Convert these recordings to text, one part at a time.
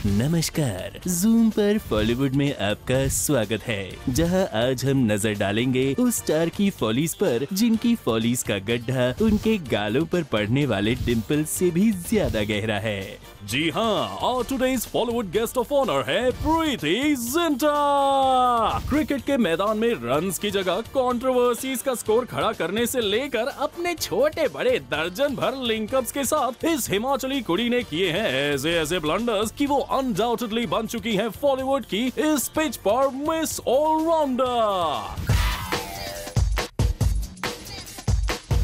नमस्कार, जूम पर बॉलीवुड में आपका स्वागत है, जहां आज हम नजर डालेंगे उस स्टार की फॉलीज पर जिनकी फॉलीज का गड्ढा उनके गालों पर पड़ने वाले डिम्पल से भी ज्यादा गहरा है। जी हाँ, और today's Bollywood guest of honour है प्रीति जिंटा। क्रिकेट के मैदान में रन्स की जगह कंट्रोवर्सीज का स्कोर खड़ा करने से लेकर अपने छोटे बड़े दर्जन भर लिंकअप्स के साथ इस हिमाचली कुड़ी ने किए हैं ऐसे ब्लंडर्स कि वो अनडाउटेडली बन चुकी है बॉलीवुड की इस पिच पर मिस ऑलराउंडर।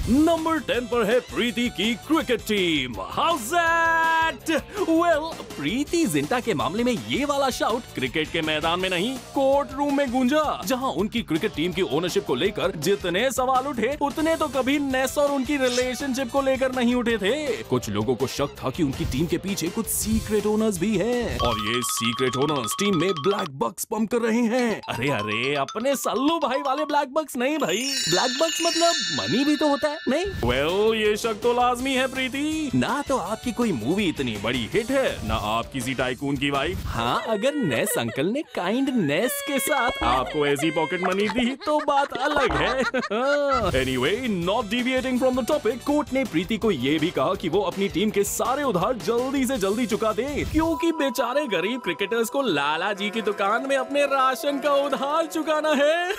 नंबर 10 पर है प्रीति की cricket team. How's that? Well, Preeti Zinta के मामले में ये वाला शाउट क्रिकेट के मैदान में नहीं, कोर्ट रूम में गूंजा, जहां उनकी क्रिकेट टीम की ओनरशिप को लेकर जितने सवाल उठे उतने तो कभी नेस और उनकी रिलेशनशिप को लेकर नहीं उठे थे। कुछ लोगों को शक था कि उनकी टीम के पीछे कुछ सीक्रेट ओनर्स भी हैं और ये सीक्रेट ओनर्स टीम में ब्लैक बक्स पंप कर रहे हैं। अरे अपने सल्लू भाई वाले ब्लैक बक्स नहीं भाई, ब्लैक बक्स मतलब मनी भी तो होता है नहीं? वेल, ये शक तो लाजमी है प्रीति। ना तो आपकी कोई मूवी इतनी बड़ी हिट है, ना आप किसी टाइकून की वाइफ। हाँ, अगर नेस अंकल ने काइंडनेस के साथ आपको ऐसी पॉकेट मनी दी तो बात अलग है। Anyway, not deviating from the topic, court ने प्रीति को ये भी कहा कि वो अपनी टीम के सारे उधार जल्दी से जल्दी चुका दे, क्योंकि बेचारे गरीब क्रिकेटर्स को लाला जी की दुकान में अपने राशन का उधार चुकाना है।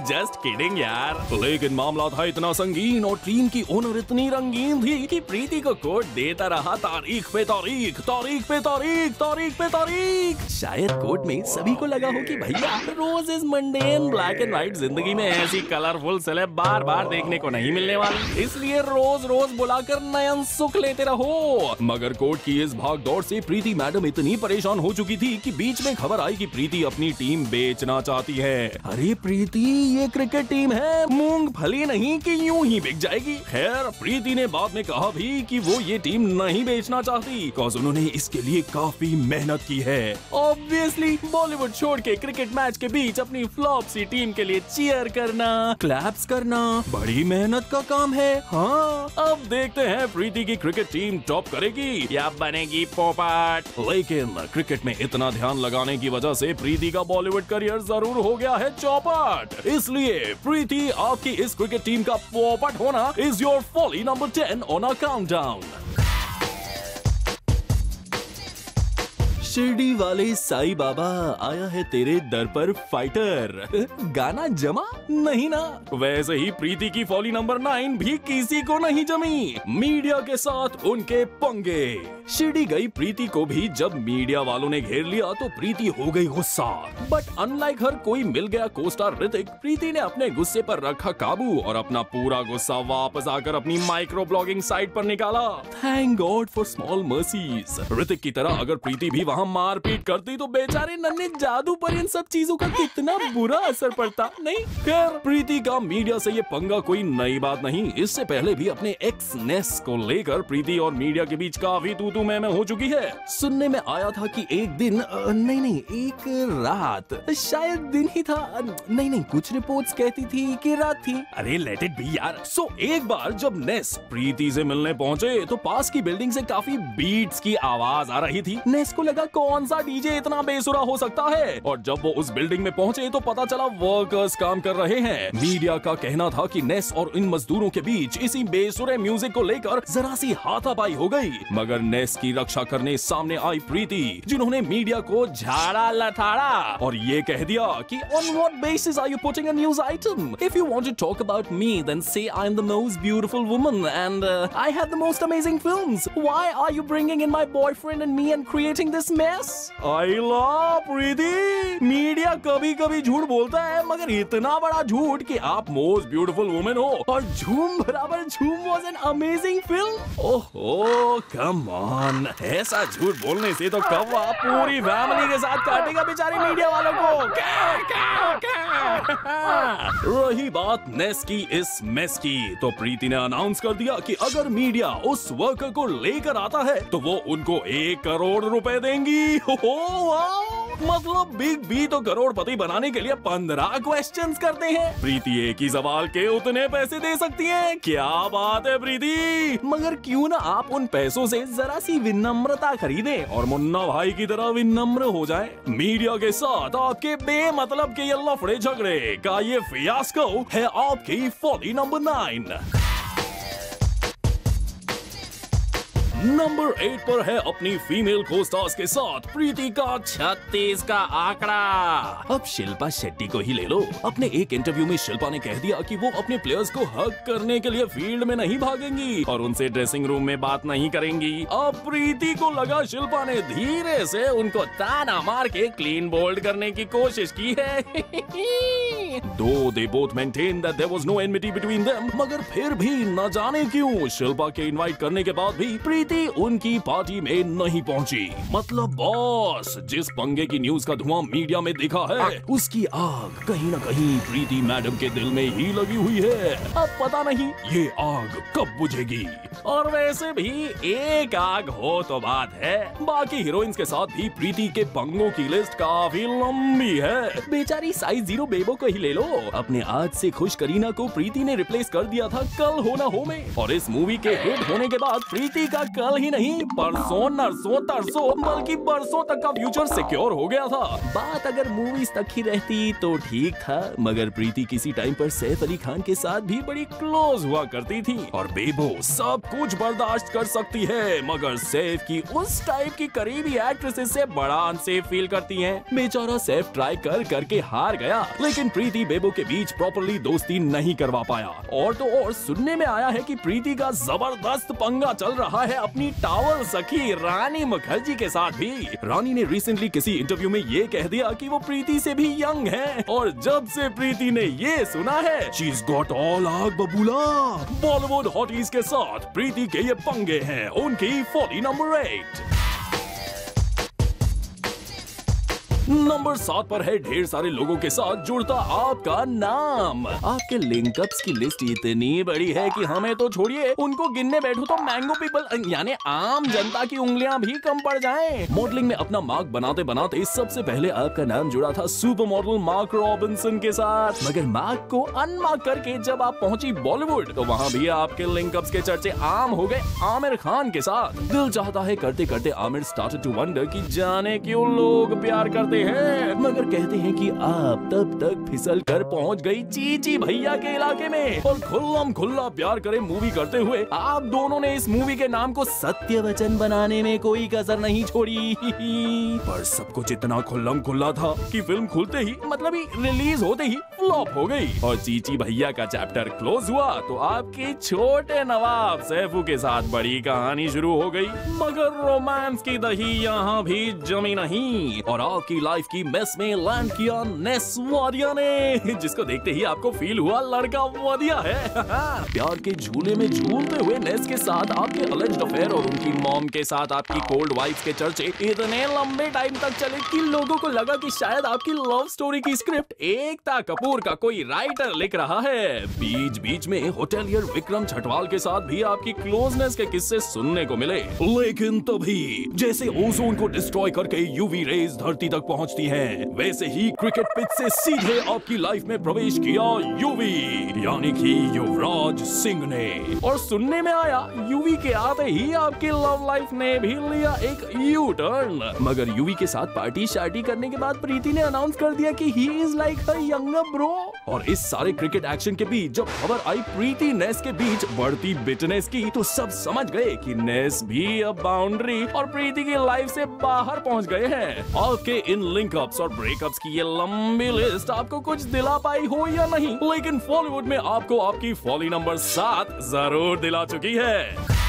जस्ट किडिंग यार। लेकिन मामला था इतना संगीन और टीम की ओनर इतनी रंगीन थी कि प्रीति को कोर्ट देता रहा तारीख पे तारीख, तारीख पे तारीख, तारीख पे तारीख। शायद कोर्ट में सभी को लगा हो कि भैया रोज इज मंडेन ब्लैक एंड व्हाइट जिंदगी में ऐसी कलरफुल सेलेब बार बार देखने को नहीं मिलने वाली, इसलिए रोज रोज बुलाकर नयन सुख लेते रहो। मगर कोर्ट की इस भाग दौड़ से प्रीति मैडम इतनी परेशान हो चुकी थी कि बीच में खबर आई कि प्रीति अपनी टीम बेचना चाहती है। अरे प्रीति, ये क्रिकेट टीम है, मूंगफली नहीं कि यूं ही बिक जाएगी। खैर, प्रीति ने बाद में कहा भी कि वो ये टीम नहीं बेचना चाहती, कॉज उन्होंने इसके लिए काफी मेहनत की है। ऑब्वियसली बॉलीवुड छोड़ के क्रिकेट मैच के बीच अपनी फ्लॉप सी टीम के लिए चीयर करना, क्लैप्स करना बड़ी मेहनत का काम है। हाँ, अब देखते हैं प्रीति की क्रिकेट टीम टॉप करेगी या बनेगी पोपट। लेकिन क्रिकेट में इतना ध्यान लगाने की वजह से प्रीति का बॉलीवुड करियर जरूर हो गया है चौपट। इसलिए प्रीति, आपकी इस क्रिकेट टीम का पोपट होना is your folly number 10 on a countdown. Shirdi वाले साईं बाबा, आया है तेरे दर पर फाइटर। गाना जमा नहीं ना? वैसे ही प्रीति की फॉली नंबर 9 भी किसी को नहीं जमी। मीडिया के साथ उनके पंगे। शिरडी गई प्रीति को भी जब मीडिया वालों ने घेर लिया तो प्रीति हो गई गुस्सा। बट अनलाइक हर कोई मिल गया को-स्टार ऋतिक, प्रीति ने अपने गुस्से पर रखा काबू और अपना पूरा गुस्सा वापस आकर अपनी माइक्रो ब्लॉगिंग साइट पर निकाला। Thank God for small mercies. Hrithik की तरह अगर प्रीति भी वहाँ मारपीट करती तो बेचारे नन्हे जादू पर इन सब चीजों का कितना बुरा असर पड़ता, नहीं? खैर, प्रीति का मीडिया से ये पंगा कोई नई बात नहीं। इससे पहले भी अपने एक्स नेस को लेकर प्रीति और मीडिया के बीच काफी तू मैं हो चुकी है। सुनने में आया था कि एक दिन नहीं एक रात, शायद दिन ही था, नहीं कुछ रिपोर्ट्स कहती थी कि रात थी। अरे लेट इट बी यार। सो एक बार जब नेस प्रीति से मिलने पहुंचे तो पास की बिल्डिंग से काफी बीट्स की आवाज आ रही थी। नेस को लगा कौन सा डीजे इतना बेसुरा हो सकता है, और जब वो उस बिल्डिंग में पहुंचे तो पता चला वर्कर्स काम कर रहे हैं। मीडिया का कहना था कि नेस और इन मजदूरों के बीच इसी बेसुरे म्यूजिक को लेकर जरा सी हाथापाई हो गई। मगर नेस की रक्षा करने सामने आई प्रीति, जिन्होंने मीडिया को झाड़ा लथाड़ा और ये कह दिया कि on what basis are you putting a news item? If you want to talk about me, then say I'm the most beautiful woman and I have the most amazing films. Why are you bringing in my boyfriend and me and creating this mess? आइला Preity, media कभी कभी झूठ बोलता है, मगर इतना बड़ा झूठ कि आप मोस्ट ब्यूटीफुल वुमेन हो और झूम बराबर झूम was an amazing film. ओहो, come on। ऐसा झूठ बोलने से तो कौवा पूरी फैमिली के साथ काटेगा बेचारे मीडिया वालों को। रही बात नेस की इस मेस की, तो प्रीति ने अनाउंस कर दिया कि अगर मीडिया उस वर्कर को लेकर आता है तो वो उनको 1 करोड़ रुपए देंगी। हो वाओ। मतलब बिग बी तो करोड़पति बनाने के लिए 15 क्वेश्चंस करते हैं, प्रीति एक ही सवाल के उतने पैसे दे सकती है। क्या बात है प्रीति। मगर क्यों ना आप उन पैसों से जरा सी विनम्रता खरीदें और मुन्ना भाई की तरह विनम्र हो जाएं। मीडिया के साथ आपके बेमतलब के ये लफड़े झगड़े का ये फियास्को है आपकी फॉली नंबर 9। नंबर 8 पर है अपनी फीमेल को स्टार्स के साथ प्रीति का 36 का आंकड़ा। अब शिल्पा शेट्टी को ही ले लो। अपने एक इंटरव्यू में शिल्पा ने कह दिया कि वो अपने प्लेयर्स को हग करने के लिए फील्ड में नहीं भागेंगी और उनसे ड्रेसिंग रूम में बात नहीं करेंगी। अब प्रीति को लगा शिल्पा ने धीरे से उनको ताना मार के क्लीन बोल्ड करने की कोशिश की है। Though they both maintained that there was no enmity between them, मगर फिर भी न जाने क्यों शिल्पा के इनवाइट करने के बाद भी प्रीति उनकी पार्टी में नहीं पहुंची। मतलब बॉस, जिस पंगे की न्यूज का धुआं मीडिया में दिखा है उसकी आग कहीं न कहीं प्रीति मैडम के दिल में ही लगी हुई है। अब पता नहीं ये आग कब बुझेगी। और वैसे भी एक आग हो तो बात है, बाकी हीरोइंस के साथ भी प्रीति के पंगों की लिस्ट काफी लंबी है। बेचारी साइज 0 बेबो को ही ले लो। अपने आज से खुश करीना को प्रीति ने रिप्लेस कर दिया था कल हो ना हो में, और इस मूवी के हिट होने के बाद प्रीति का कल ही नहीं परसों नरसों तरसों बल्कि बरसों तक का फ्यूचर सिक्योर हो गया था। बात अगर मूवीज तक ही रहती तो ठीक था, मगर प्रीति किसी टाइम पर सैफ अली खान के साथ भी बड़ी क्लोज हुआ करती थी। और बेबो सब कुछ बर्दाश्त कर सकती है, मगर सैफ की उस टाइप की करीबी एक्ट्रेसेस से बड़ा अनसेफ फील करती हैं। बेचारा सैफ ट्राई कर करके हार गया, लेकिन प्रीति बेबो के बीच प्रॉपर्ली दोस्ती नहीं करवा पाया। और तो और सुनने में आया है कि प्रीति का जबरदस्त पंगा चल रहा है अपनी टावल सखी रानी मुखर्जी के साथ भी। रानी ने रिसेंटली किसी इंटरव्यू में ये कह दिया कि वो प्रीति से भी यंग है, और जब से प्रीति ने ये सुना है शीज गॉट ऑल आग बबूला। बॉलीवुड हॉटीज के साथ प्रीति के ये पंगे हैं उनकी फॉली नंबर 8। नंबर 7 पर है ढेर सारे लोगों के साथ जुड़ता आपका नाम। आपके लिंकअप्स की लिस्ट इतनी बड़ी है कि हमें तो छोड़िए, उनको गिनने बैठो तो मैंगो पीपल यानी आम जनता की उंगलियां भी कम पड़ जाएं। मॉडलिंग में अपना मार्क बनाते बनाते सबसे पहले आपका नाम जुड़ा था सुपर मॉडल मार्क रॉबिन्सन के साथ, मगर मार्क को अनमार्क करके जब आप पहुंची बॉलीवुड तो वहां भी आपके लिंकअप्स के चर्चे आम हो गए आमिर खान के साथ। दिल चाहता है करते करते आमिर स्टार्टेड टू वंडर कि जाने क्यों लोग प्यार करते हैं, मगर कहते हैं कि आप तब तक फिसल कर पहुंच गई चीची भैया के इलाके में। और खुल्लम खुल्ला प्यार करे मूवी करते हुए आप दोनों ने इस मूवी के नाम को सत्य वचन बनाने में कोई कसर नहीं छोड़ी। पर सब कुछ इतना खुल्लम खुल्ला था कि फिल्म खुलते ही मतलब ही रिलीज होते ही फ्लॉप हो गई, और चीची भैया का चैप्टर क्लोज हुआ तो आपके छोटे नवाब सैफू के साथ बड़ी कहानी शुरू हो गई। मगर रोमांस की दही यहाँ भी जमी नहीं, और आपकी लाइफ की मेस में लैंड किया नेस वादिया ने, जिसको देखते ही आपको फील हुआ लड़का वादिया है। प्यार के झूले में झूलते हुए नेस के साथ आपके अलेज्ड अफेयर और उनकी मॉम के साथ आपकी कोल्ड वाइफ के चर्चे इतने लंबे टाइम तक चले कि लोगों को लगा कि शायद आपकी लव स्टोरी की स्क्रिप्ट एकता कपूर का कोई राइटर लिख रहा है। बीच बीच में होटेलियर विक्रम छटवाल के साथ भी आपकी क्लोजनेस के किस्से सुनने को मिले, लेकिन तभी जैसे ओजोन को डिस्ट्रॉय करके यूवी रेज धरती तक पहुंचती हैं, वैसे ही क्रिकेट पिच से सीधे आपकी लाइफ में प्रवेश किया यूवी, यानी कि युवराज सिंह ने। और सुनने में आया यूवी के आते ही आपकी लव लाइफ ने भी लिया एक यू टर्न, मगर यूवी के साथ पार्टी शार्टी करने के बाद प्रीति ने अनाउंस कर दिया कि he is like her younger bro. और इस सारे क्रिकेट एक्शन के बीच जब खबर आई प्रीति नेस के बीच बढ़ती बिटनेस की, तो सब समझ गए कि नेस भी अब बाउंड्री और प्रीति की लाइफ से बाहर पहुंच गए हैं। आपके इन लिंकअप्स और ब्रेकअप्स की ये लंबी लिस्ट आपको कुछ दिला पाई हो या नहीं, लेकिन बॉलीवुड में आपको आपकी फॉली नंबर 7 जरूर दिला चुकी है।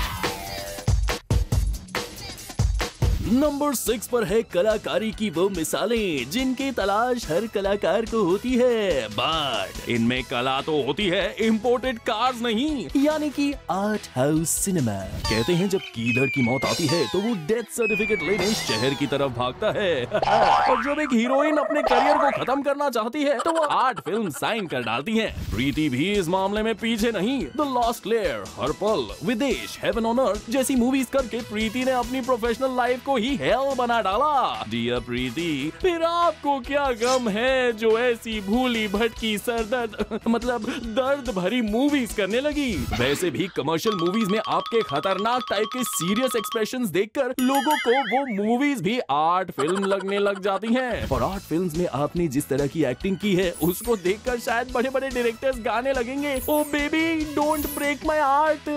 नंबर 6 पर है कलाकारी की वो मिसालें जिनकी तलाश हर कलाकार को होती है, बट इनमें कला तो होती है, इंपोर्टेड कार्स नहीं, यानी कि आर्ट हाउस सिनेमा। कहते हैं जब कीदर की मौत आती है तो वो डेथ सर्टिफिकेट लेने शहर की तरफ भागता है और जब एक हीरोइन अपने करियर को खत्म करना चाहती है तो वो 8 फिल्म साइन कर डालती है। प्रीति भी इस मामले में पीछे नहीं। द लास्ट लेयर, हर पल, विदेश, हेवन ऑन अर्थ जैसी मूवीज करके प्रीति ने अपनी प्रोफेशनल लाइफ को ही हेल बना डाला। डियर प्रीति, फिर आपको क्या गम है जो ऐसी भूली भटकी सरदर्द मतलब दर्द भरी मूवीज करने लगी? वैसे भी कमर्शियल मूवीज में आपके खतरनाक टाइप के सीरियस एक्सप्रेशंस देखकर लोगों को वो मूवीज भी आर्ट फिल्म लगने लग जाती हैं। और आर्ट फिल्म्स में आपने जिस तरह की एक्टिंग की है उसको देखकर शायद बड़े बड़े डायरेक्टर्स गाने लगेंगे, oh baby don't break my heart.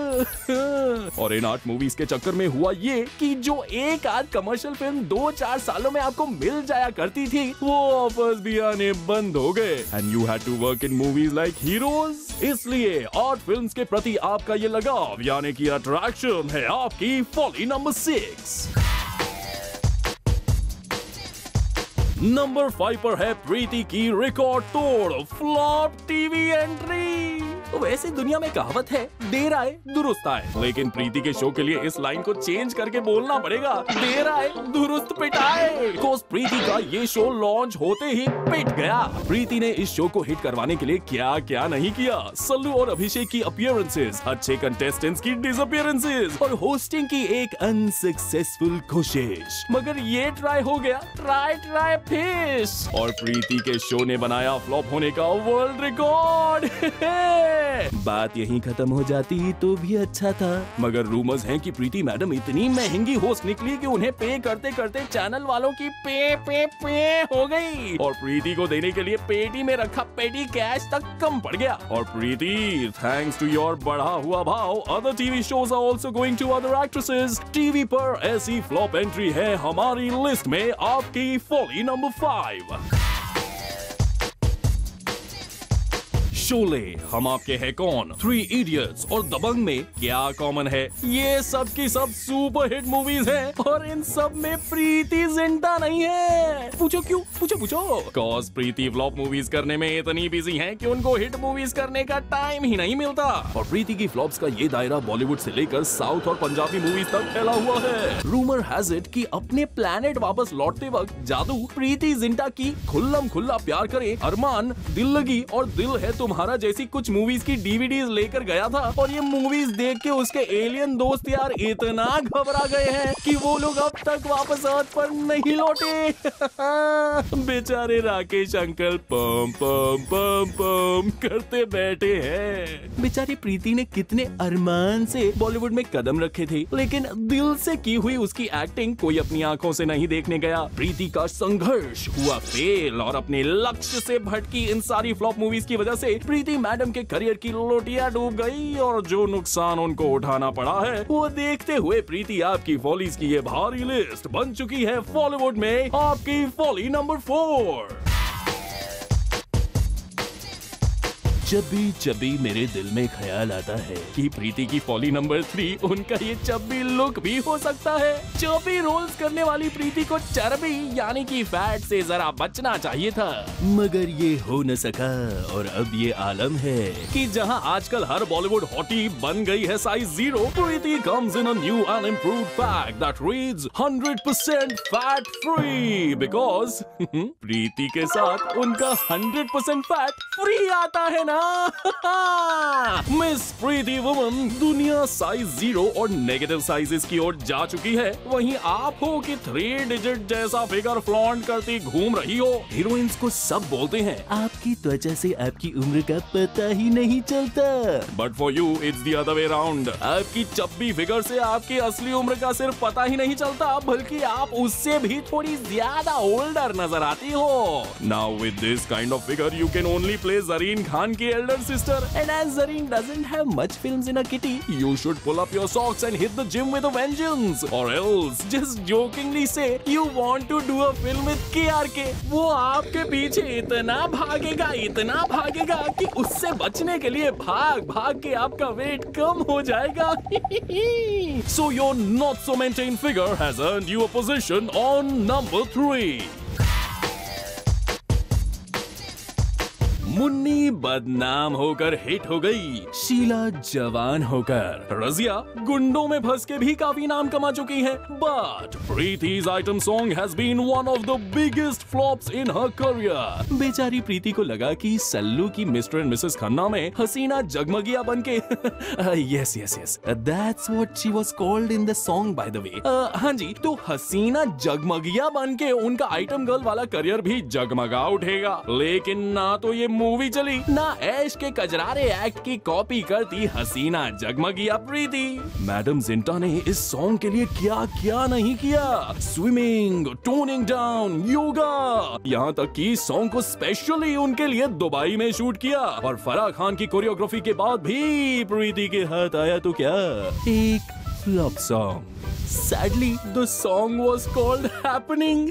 और इन आर्ट मूवीज के चक्कर में हुआ ये कि जो एक आध कमर्शियल फिल्म 2-4 सालों में आपको मिल जाया करती थी, वो ऑफर्स भी आने बंद हो गए and you had to work in movies like heroes. इसलिए आर्ट फिल्म्स के प्रति आपका ये लगाव यानी कि अट्रैक्शन है आपकी फॉली नंबर 6। नंबर 5 पर है प्रीति की रिकॉर्ड तोड़ फ्लॉप टीवी एंट्री। तो वैसे दुनिया में कहावत है, देर आए दुरुस्त आए, लेकिन प्रीति के शो के लिए इस लाइन को चेंज करके बोलना पड़ेगा, देर आए दुरुस्त पिटाए। कोर्स प्रीति का ये शो लॉन्च होते ही पिट गया। प्रीति ने इस शो को हिट करवाने के लिए क्या क्या नहीं किया। सल्लू और अभिषेक की अपीयरेंसेस, अच्छे कंटेस्टेंट्स की डिसअपीयरेंसेस और होस्टिंग की एक अनसक्सेसफुल कोशिश, मगर ये ट्राई हो गया, ट्राई फिश। और प्रीति के शो ने बनाया फ्लॉप होने का वर्ल्ड रिकॉर्ड। बात यहीं खत्म हो जाती तो भी अच्छा था, मगर रूमर्स हैं कि प्रीति मैडम इतनी महंगी होस्ट निकली कि उन्हें पे करते करते चैनल वालों की पे हो गई और प्रीति को देने के लिए पेटी में रखा पेटी कैश तक कम पड़ गया। और प्रीति, थैंक्स टू योर बढ़ा हुआ भाव, other TV shows are also going to other actresses. TV पर ऐसी फ्लॉप एंट्री है हमारी लिस्ट में आपकी फॉली नंबर 5। शोले, हम आपके हैं कौन, 3 इडियट्स और दबंग में क्या कॉमन है? ये सब की सब सुपर हिट मूवीज हैं और इन सब में प्रीति जिंटा नहीं है। पूछो क्यों? पूछो। कॉज प्रीति फ्लॉप मूवीज करने में इतनी बिजी हैं कि उनको हिट मूवीज करने का टाइम ही नहीं मिलता। और प्रीति की फ्लॉप्स का ये दायरा बॉलीवुड से लेकर साउथ और पंजाबी मूवीज तक फैला हुआ है। रूमर हैज इट कि अपने प्लेनेट वापस लौटते वक्त जादू प्रीति जिंटा की खुल्लम खुल्ला प्यार करे, अरमान, दिल लगी और दिल है तुम्हारा जैसी कुछ मूवीज की डीवीडीज लेकर गया था। और ये मूवीज देख के उसके एलियन दोस्त यार इतना घबरा गए हैं कि वो लोग अब तक वापस अर्थ पर नहीं लौटे। बेचारे राकेश अंकल पम पम पम पम करते बैठे हैं। बेचारी प्रीति ने कितने अरमान से बॉलीवुड में कदम रखे थे, लेकिन दिल से की हुई उसकी एक्टिंग कोई अपनी आंखों से नहीं देखने गया। प्रीति का संघर्ष हुआ फेल और अपने लक्ष्य से भटकी इन सारी फ्लॉप मूवीज की वजह से प्रीति मैडम के करियर की लोटियां डूब गई और जो नुकसान उनको उठाना पड़ा है वो देखते हुए प्रीति आपकी फॉलीज की ये भारी लिस्ट बन चुकी है बॉलीवुड में आपकी फॉली नंबर 4। चब्बी मेरे दिल में ख्याल आता है कि प्रीति की फॉली नंबर 3 उनका ये चब्बी लुक भी हो सकता है। चब्बी रोल्स करने वाली प्रीति को चर्बी यानी कि फैट से जरा बचना चाहिए था, मगर ये हो न सका। और अब ये आलम है कि जहां आजकल हर बॉलीवुड हॉटी बन गई है size 0, Preeti comes in a new and improved pack that reads 100% fat free, because Preeti के साथ उनका 100% फैट फ्री आता है ना। मिस प्रीति वुमन दुनिया साइज 0 और नेगेटिव साइजेस की ओर जा चुकी है। वहीं आप हो कि 3 डिजिट जैसा फिगर फ्लॉन्ट करती घूम रही हो। हीरोइंस को सब बोलते हैं आपकी त्वचा से आपकी उम्र का पता ही नहीं चलता, but for you it's the other way around. आपकी चब्बी फिगर से आपकी असली उम्र का सिर्फ पता ही नहीं चलता, बल्कि आप उससे भी थोड़ी ज्यादा ओल्डर नजर आती हो। Now with this kind of figure you can only play Zareen Khan की elder sister, and as Zareen doesn't have much films in her kitty, you should pull up your socks and hit the gym with a vengeance, or else just jokingly say you want to do a film with KRK. वो आपके पीछे इतना भागेगा कि उससे बचने के लिए भाग के आपका वेट कम हो जाएगा। So your not so maintained figure has earned you a position on number 3. Munni बदनाम होकर हिट हो गई, शीला जवान होकर, रजिया गुंडों में फंस के भी काफी नाम कमा चुकी है। बट प्रीति's item song has been one of the biggest flops in her career. बेचारी प्रीति को लगा कि सल्लू की मिस्टर एंड मिसेस खन्ना में हसीना जगमगिया बनके yes yes yes that's what she was called in the song by the way. हाँ जी, तो हसीना जगमगिया बनके उनका आइटम गर्ल वाला करियर भी जगमगा उठेगा। लेकिन ना तो ये मूवी चली, ना ऐश के कजरारे एक्ट की कॉपी करती हसीना जगमगिया प्रीति। मैडम जिंटा ने इस सॉन्ग के लिए क्या क्या नहीं किया, स्विमिंग, टोनिंग डाउन, योगा, यहाँ तक कि सॉन्ग को स्पेशली उनके लिए दुबई में शूट किया। और फराह खान की कोरियोग्राफी के बाद भी प्रीति के हाथ आया तो क्या, एक flop song. Sadly, the song was called Happening.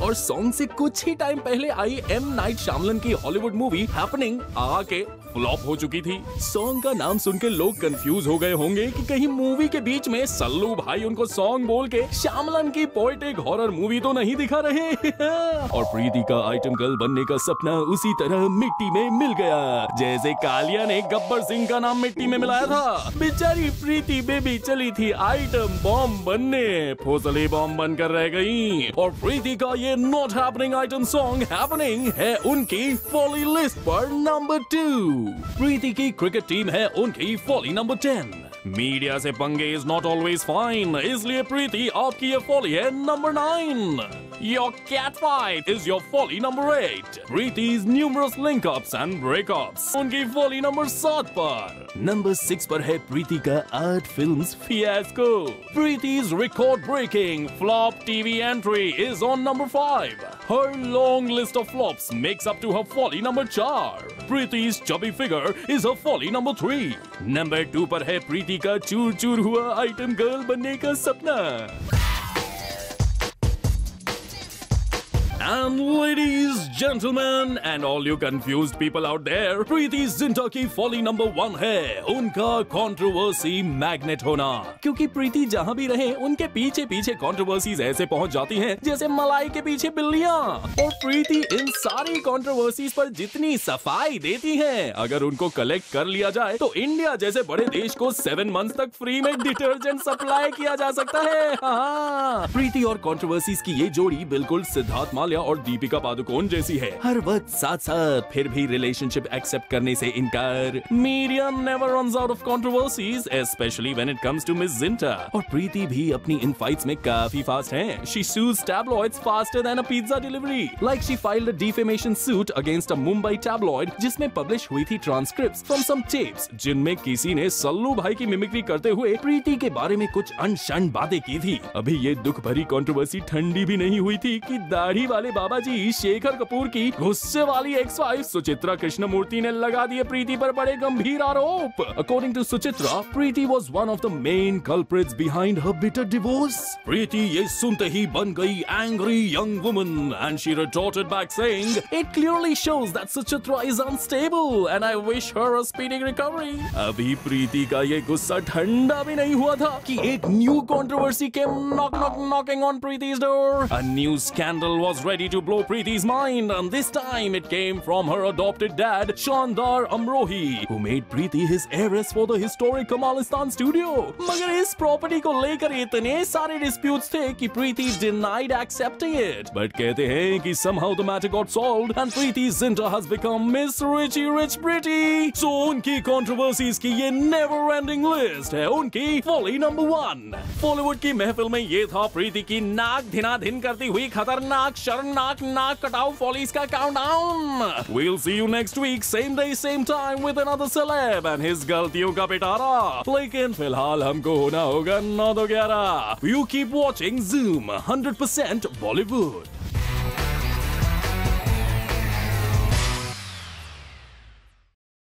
और सॉन्ग से कुछ ही टाइम पहले आई एम नाइट श्यामलन की हॉलीवुड मूवी हैपनिंग आके फ्लॉप हो चुकी थी। सॉन्ग का नाम सुन के लोग कंफ्यूज हो गए होंगे कि कहीं मूवी के बीच में सल्लू भाई उनको सॉन्ग बोल के श्यामलन की पोएटिक हॉरर मूवी तो नहीं दिखा रहे। और प्रीति का आइटम गर्ल बनने का सपना उसी तरह मिट्टी में मिल गया जैसे कालिया ने गब्बर सिंह का नाम मिट्टी में मिलाया था। बेचारी प्रीति बेबी चली थी आइटम बॉम्ब बनने, फोसली बॉम्ब बनकर रह गई। और प्रीति का ये not happening item song happening है उनकी फॉली लिस्ट पर नंबर 2। प्रीति की क्रिकेट टीम है उनकी फॉली नंबर 10। मीडिया से पंगे इज नॉट ऑलवेज फाइन, इसलिए प्रीति आपकी ये फॉली है number 9। Your cat fight is your folly number 8. Preeti's numerous link-ups and breakups. उनकी folly नंबर 7 पर। नंबर 6 पर है प्रीति का art films fiasco. Preeti's record-breaking flop TV entry is on number 5. Her long list of flops makes up to her folly number 4. Preeti's chubby figure is her folly number 3. Number 2 पर है प्रीति का चूर चूर हुआ item girl बनने का सपना। And ladies, gentlemen, and all you confused people out there, Preity Zinta की फॉली नंबर 1 है उनका कंट्रोवर्सी मैग्नेट होना। क्योंकि प्रीति जहाँ भी रहे उनके पीछे पीछे कंट्रोवर्सीज ऐसे पहुँच जाती हैं जैसे मलाई के पीछे बिल्लियाँ। और प्रीति इन सारी कंट्रोवर्सीज पर जितनी सफाई देती हैं, अगर उनको कलेक्ट कर लिया जाए तो इंडिया जैसे बड़े देश को 7 मंथ्स तक फ्री में डिटर्जेंट सप्लाई किया जा सकता है। हाँ, प्रीति और कंट्रोवर्सीज की ये जोड़ी बिल्कुल सिद्धार्थ मालिया और दीपिका पादुकोण जैसी है, हर वक्त साथ साथ फिर भी रिलेशनशिप एक्सेप्ट करने से इनकार। Media never runs out of controversies, specially when it comes to miss Zinta. और प्रीति भी अपनी इन फाइट्स में काफी फास्ट है। She shoes tabloids faster than a pizza delivery. Like she filed a defamation suit against a Mumbai tabloid जिसमें publish हुई थी transcripts from some tapes जिनमें किसी ने सल्लू भाई की मिमिक्री करते हुए प्रीति के बारे में कुछ अनशन बातें की थी। अभी ये दुख भरी कंट्रोवर्सी ठंडी भी नहीं हुई थी कि दाढ़ी वाले बाबा जी शेखर कपूर की गुस्से वाली एक्स वाइफ सुचित्रा कृष्णमूर्ति ने लगा दिए प्रीति पर बड़े गंभीर आरोप। According to Suchitra, Preeti was one of the main culprits behind her bitter divorce. Preeti ये सुनते ही बन गई angry young woman and she retorted back saying, it clearly shows that Suchitra is unstable and I wish her a speedy recovery. अभी प्रीति का ये गुस्सा ठंडा भी नहीं हुआ था कि एक new controversy came knocking on Preeti's door. A new scandal was ready to blow Preeti's mind, and this time it came from her adopted dad, Shandar Amrohi, who made Preeti his heiress for the historic Kamalistan studio. मगर इस property को लेकर इतने सारे disputes थे कि Preeti denied accepting it. But कहते हैं कि somehow the matter got solved, and Preeti Zinta has become Miss Richie Rich Pretty. So उनकी controversies की ये never-ending list है उनकी folly number 1. बॉलीवुड की महफिल में ये था प्रीति की नाक धिना धिन करती हुई खतरनाक शर्मनाक नाक कटाऊ फॉलीज का countdown. We'll see you next week, same day, same time with another celeb and his गलतियों का पिटारा। लेकिन फिलहाल हमको होना होगा 9 to 11। You keep watching Zoom 100% Bollywood।